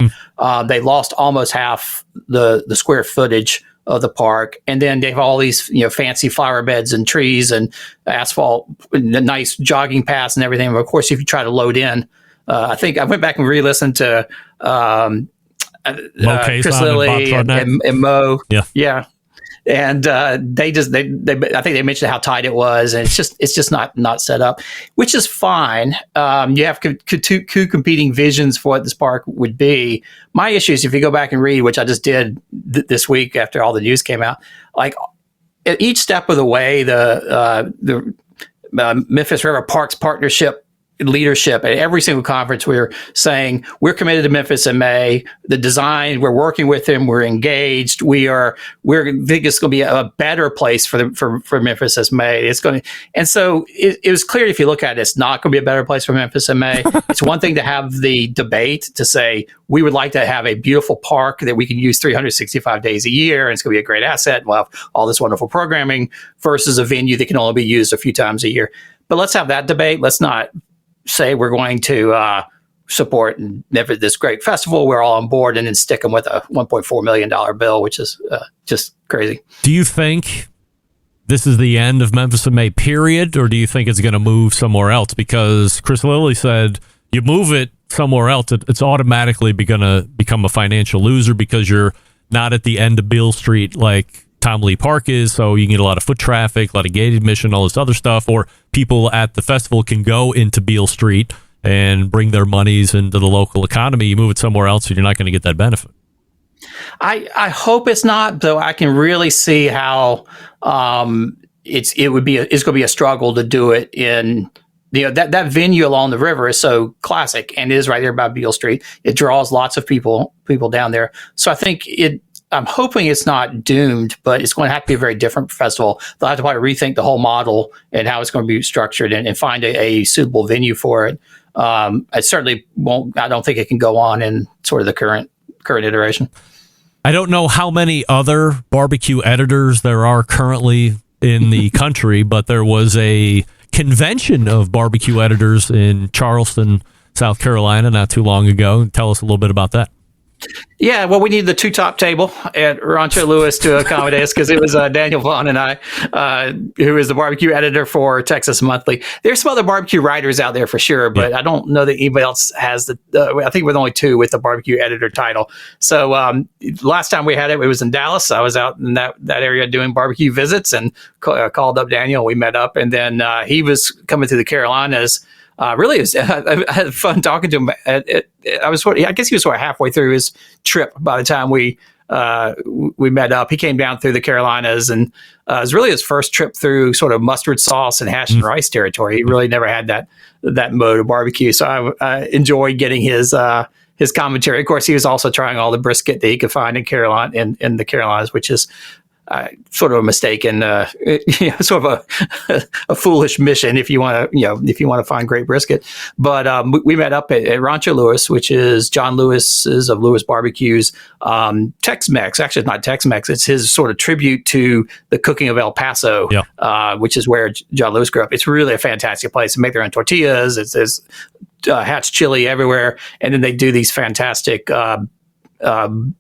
They lost almost half the square footage of the park, and then they have all these fancy flower beds and trees and asphalt, nice jogging paths and everything. But of course, if you try to load in, I think I went back and re-listened to Chris Lilly and Mo, and they I think they mentioned how tight it was, and it's just not set up, which is fine. You have two competing visions for what this park would be. My issue is, if you go back and read, which I just did this week after all the news came out, like at each step of the way, the Memphis River Parks Partnership leadership at every single conference, we're saying we're committed to Memphis in May. The design, we're working with them, we're engaged. We think it's going to be a better place for Memphis as May. It's going to, and so it was clear, if you look at it, it's not going to be a better place for Memphis in May. It's one thing to have the debate to say we would like to have a beautiful park that we can use 365 days a year, and it's going to be a great asset. We'll have all this wonderful programming, versus a venue that can only be used a few times a year. But let's have that debate. Let's not say we're going to support this great festival, we're all on board, and then stick them with a $1.4 million bill, which is just crazy. Do you think this is the end of Memphis in May, period, or do you think it's going to move somewhere else? Because Chris Lilly said you move it somewhere else, it's automatically going to become a financial loser, because you're not at the end of Beale Street like Tom Lee Park is, so you can get a lot of foot traffic, a lot of gate admission, all this other stuff, or people at the festival can go into Beale Street and bring their monies into the local economy. You move it somewhere else, and you're not going to get that benefit. I hope it's not, though. I can really see how it's going to be a struggle to do it in that venue along the river is so classic, and it is right there by Beale Street. It draws lots of people down there. So I think I'm hoping it's not doomed, but it's going to have to be a very different festival. They'll have to probably rethink the whole model and how it's going to be structured, and find a suitable venue for it. I certainly won't. I don't think it can go on in sort of the current iteration. I don't know how many other barbecue editors there are currently in the country, but there was a convention of barbecue editors in Charleston, South Carolina, not too long ago. Tell us a little bit about that. Yeah, well, we need the two-top table at Rancho Lewis to accommodate us, because it was Daniel Vaughn and I, who is the barbecue editor for Texas Monthly. There's some other barbecue writers out there for sure, but I don't know that anybody else has I think we're the only two with the barbecue editor title. So last time we had it was in Dallas. I was out in that area doing barbecue visits, and called up Daniel. We met up, and then he was coming to the Carolinas. Really, I had fun talking to him. I guess he was sort of halfway through his trip by the time we met up. He came down through the Carolinas, and it was really his first trip through sort of mustard sauce and hash and rice territory. He really never had that mode of barbecue, so I enjoyed getting his commentary. Of course, he was also trying all the brisket that he could find in the Carolinas, which is sort of a mistaken, sort of a foolish mission if you want to find great brisket. But we met up at Rancho Lewis, which is John Lewis's of Lewis Barbecues Tex-Mex. Actually, it's not Tex-Mex. It's his sort of tribute to the cooking of El Paso, which is where John Lewis grew up. It's really a fantastic place. They make their own tortillas. There's Hatch chili everywhere, and then they do these fantastic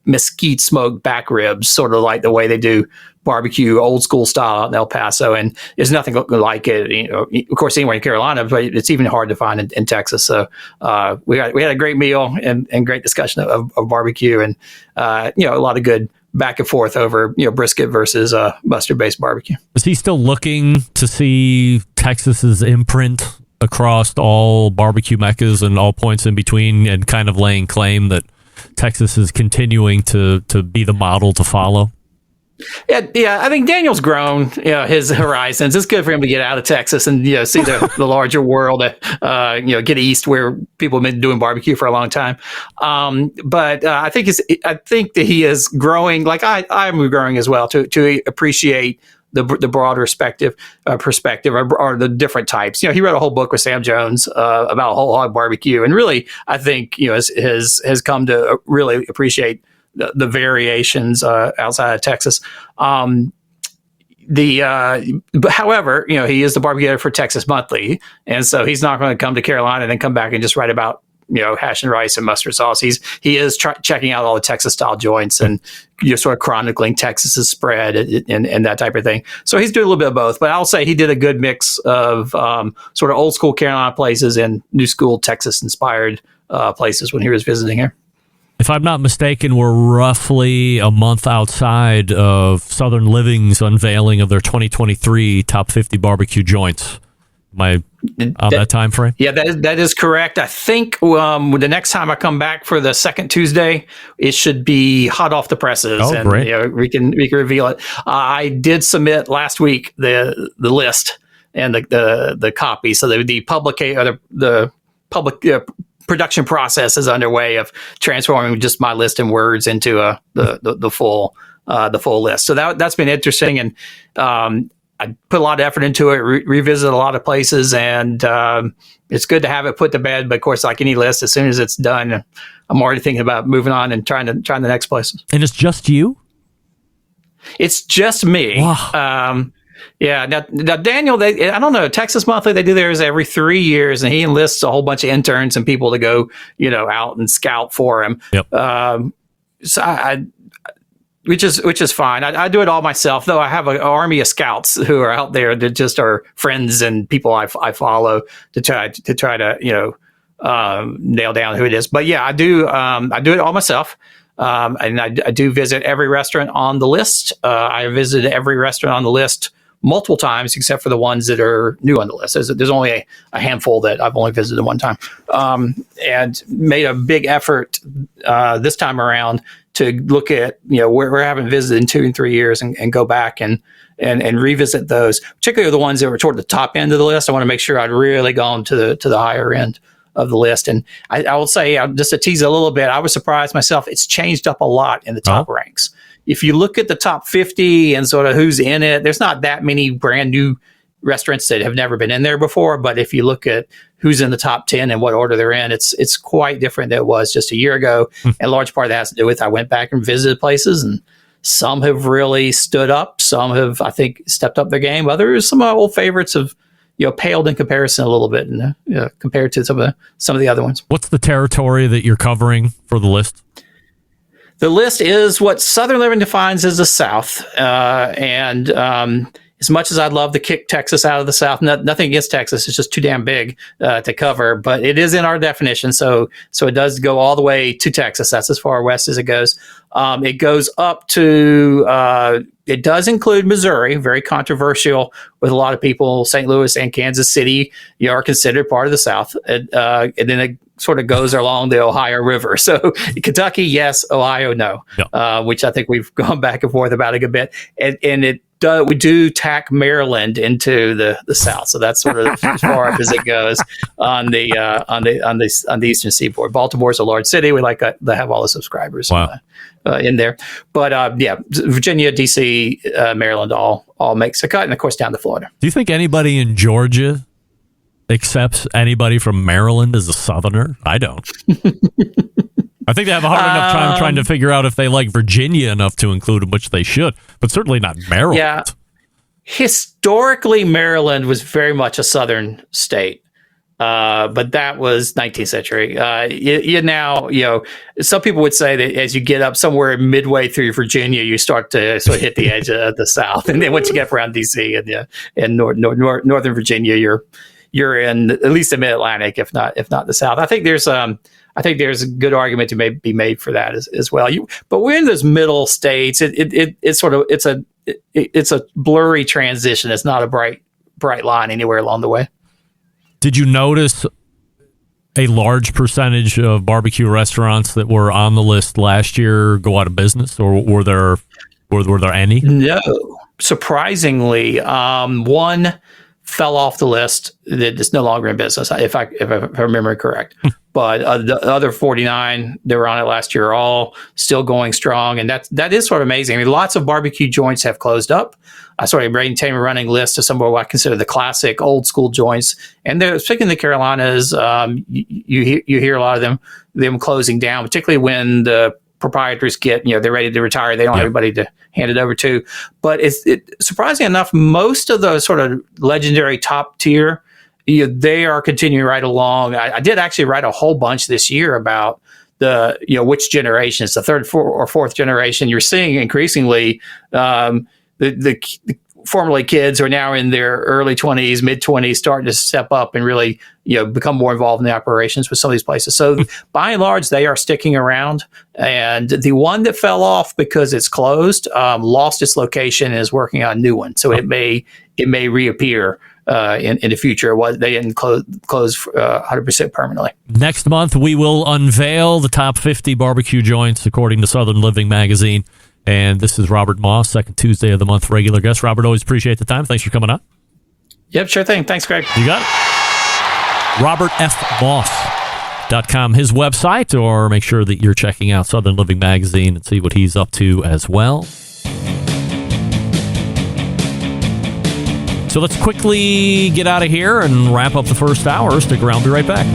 mesquite smoked back ribs, sort of like the way they do barbecue old school style out in El Paso, and there's nothing like it, of course, anywhere in Carolina, but it's even hard to find in Texas. So we had a great meal and great discussion of barbecue, and a lot of good back and forth over brisket versus mustard based barbecue. Is he still looking to see Texas's imprint across all barbecue meccas and all points in between, and kind of laying claim that Texas is continuing to be the model to follow? Yeah. I think Daniel's grown, his horizons. It's good for him to get out of Texas and see the larger world. Get east where people have been doing barbecue for a long time. But I think that he is growing, like I'm growing as well, to appreciate the broader perspective or the different types. He wrote a whole book with Sam Jones about whole hog barbecue, and really, I think has come to really appreciate the variations outside of Texas. But however, he is the barbecue editor for Texas Monthly, and so he's not going to come to Carolina and then come back and just write about hash and rice and mustard sauce. He is checking out all the Texas style joints and sort of chronicling Texas's spread and that type of thing. So he's doing a little bit of both, but I'll say he did a good mix of sort of old school Carolina places and new school Texas inspired places when he was visiting here. If I'm not mistaken, we're roughly a month outside of Southern Living's unveiling of their 2023 top 50 barbecue joints. Am I on that time frame? Yeah, that is correct. I think the next time I come back for the second Tuesday, it should be hot off the presses. Oh, and great. We can reveal it. I did submit last week the list and the copy. So the public production process is underway of transforming just my list in words into the full list. So that's been interesting, and I put a lot of effort into it, revisit a lot of places, and it's good to have it put to bed. But of course, like any list, as soon as it's done, I'm already thinking about moving on and trying the next places. And it's just you? It's just me. Wow. Yeah. Now Daniel, I don't know, Texas Monthly, they do theirs every 3 years, and he enlists a whole bunch of interns and people to go, out and scout for him. Yep. So which is fine. I do it all myself, though. I have an army of scouts who are out there that just are friends and people I follow to try to nail down who it is. But yeah, I do it all myself, and I do visit every restaurant on the list. I visited every restaurant on the list multiple times, except for the ones that are new on the list. There's only a handful that I've only visited one time, and made a big effort this time around to look at, where we haven't visited in 2 and 3 years and go back and revisit those, particularly the ones that were toward the top end of the list. I want to make sure I'd really gone to the higher end of the list. And I will say, just to tease a little bit, I was surprised myself. It's changed up a lot in the top ranks. If you look at the top 50 and sort of who's in it, there's not that many brand new restaurants that have never been in there before. But if you look at who's in the top 10 and what order they're in, it's quite different than it was just a year ago. And a large part of that has to do with I went back and visited places, and some have really stood up. Some have, I think, stepped up their game. Others, some old favorites have paled in comparison a little bit, and compared to some of the other ones. What's the territory that you're covering for the list? The list is what Southern Living defines as the South, and as much as I'd love to kick Texas out of the South, nothing against Texas, it's just too damn big to cover. But it is in our definition, so it does go all the way to Texas. That's as far west as it goes. It goes up to. It does include Missouri, very controversial with a lot of people. St. Louis and Kansas City are considered part of the South. And then it sort of goes along the Ohio River. So Kentucky, yes. Ohio, no. Which I think we've gone back and forth about a good bit. And we do tack Maryland into the South. So that's sort of as far up as it goes on the Eastern Seaboard. Baltimore's a large city. We like to have all the subscribers. In there, but Virginia, DC, Maryland, all makes a cut, and of course down to Florida. Do you think anybody in Georgia accepts anybody from Maryland as a Southerner? I don't. I think they have a hard enough time trying to figure out if they like Virginia enough to include them, which they should, but certainly not Maryland. Yeah, historically, Maryland was very much a Southern state. But that was 19th century. Some people would say that as you get up somewhere midway through Virginia, you start to sort of hit the edge of the South, and then once you get up around DC and Northern Virginia, you're in at least the Mid-Atlantic, if not the South. I think there's a good argument to be made for that as well. But we're in those middle states. It's a blurry transition. It's not a bright line anywhere along the way. Did you notice a large percentage of barbecue restaurants that were on the list last year go out of business, or were there any? No, surprisingly, one fell off the list that is no longer in business, if I remember correct. But the other 49 that were on it last year are all still going strong, and that is sort of amazing. I mean, lots of barbecue joints have closed up. I sort of maintain a running list of some of what I consider the classic old school joints. And speaking of the Carolinas, you hear a lot of them closing down, particularly when the proprietors get, they're ready to retire. They don't have anybody to hand it over to. But surprisingly enough, most of those sort of legendary top tier, they are continuing right along. I did actually write a whole bunch this year about the, which generation. It's the third or fourth generation. You're seeing increasingly the formerly kids who are now in their early 20s, mid 20s, starting to step up and really, become more involved in the operations with some of these places. So by and large, they are sticking around. And the one that fell off because it's closed, lost its location and is working on a new one. So it may reappear in the future. They didn't close 100% permanently. Next month, we will unveil the top 50 barbecue joints according to Southern Living magazine. And this is Robert Moss, second Tuesday of the month, regular guest. Robert, always appreciate the time. Thanks for coming on. Yep, sure thing. Thanks, Greg. You got it. RobertFMoss.com, his website, or make sure that you're checking out Southern Living magazine and see what he's up to as well. So let's quickly get out of here and wrap up the first hour. Stick around, be right back.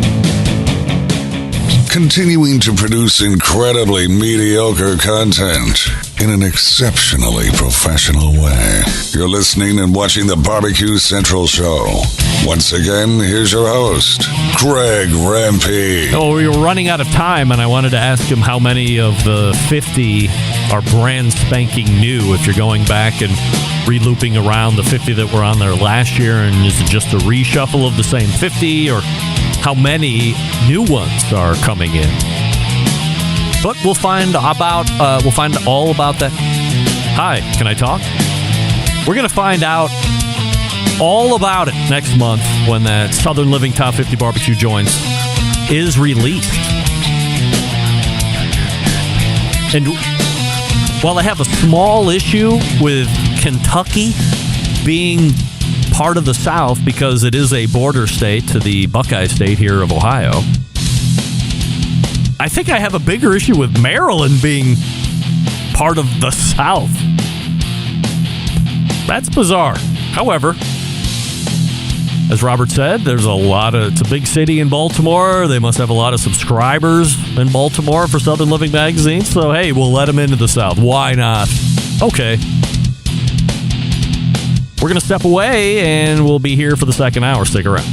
Continuing to produce incredibly mediocre content in an exceptionally professional way. You're listening and watching the Barbecue Central Show. Once again, here's your host, Greg Rempe. Oh, we were running out of time, and I wanted to ask him how many of the 50 are brand spanking new, if you're going back and re-looping around the 50 that were on there last year, and is it just a reshuffle of the same 50, or how many new ones are coming in? But we'll find all about that. Hi, can I talk? We're going to find out all about it next month when that Southern Living Top 50 Barbecue Joints is released. And while I have a small issue with Kentucky being part of the South because it is a border state to the Buckeye State here of Ohio, I think I have a bigger issue with Maryland being part of the South. That's bizarre. However, as Robert said, it's a big city in Baltimore. They must have a lot of subscribers in Baltimore for Southern Living Magazine. So, hey, we'll let them into the South. Why not? Okay. We're going to step away, and we'll be here for the second hour. Stick around.